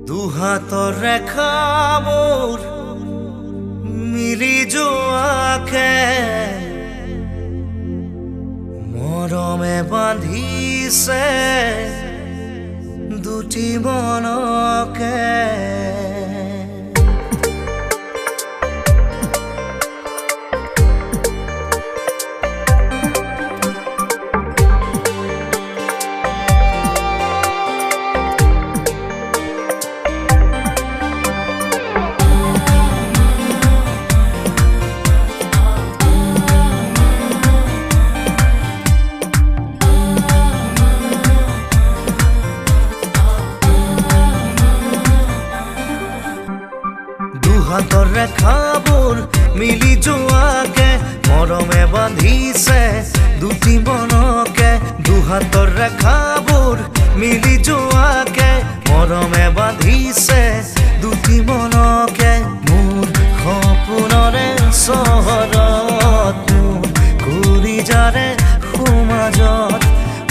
দুহাতৰ ৰেখা মোৰ মিলি যোৱাকে মৰমে বান্ধিছে দুটি মনকে দুহাতৰ ৰেখাবোৰ মিলি যোৱাকে মৰমে বান্ধিছে দুটি মনকে দুহাতৰ ৰেখাবোৰ মিলি যোৱাকে মৰমে বান্ধিছে দুটি মনকে মোৰ সপোনৰে চহৰত মোৰ কলিজাৰে সমাজত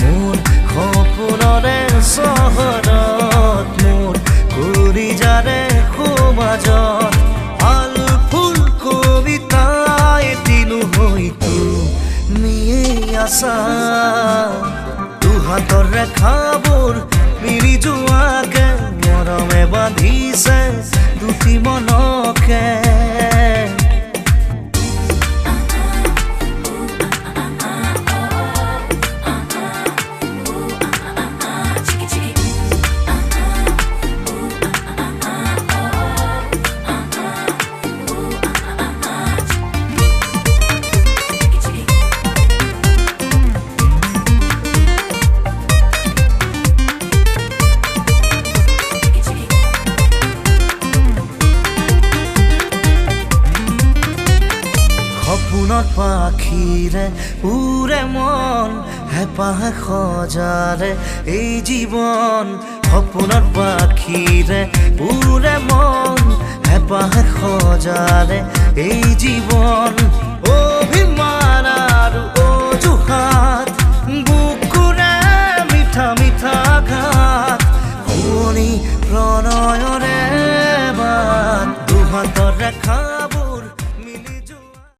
মোৰ সপোনৰে চহৰত মোৰ কলিজাৰে সমাজত দুহাতৰ ৰেখাবোৰ মিলি যোৱাকে মৰমে বান্ধিছে দুটি মনকে সপোনত পাখিৰে উৰে মন হেঁপাহ সজাৰে এই জীৱন সপোনত পাখিৰে উৰে মন হেঁপাহ সজাৰে এই জীৱন অভিমান আৰু অজুহাত বুকুৰে মিঠা মিঠা ঘাট শুনি প্ৰণয়ৰে বাট দুহাতৰ ৰেখা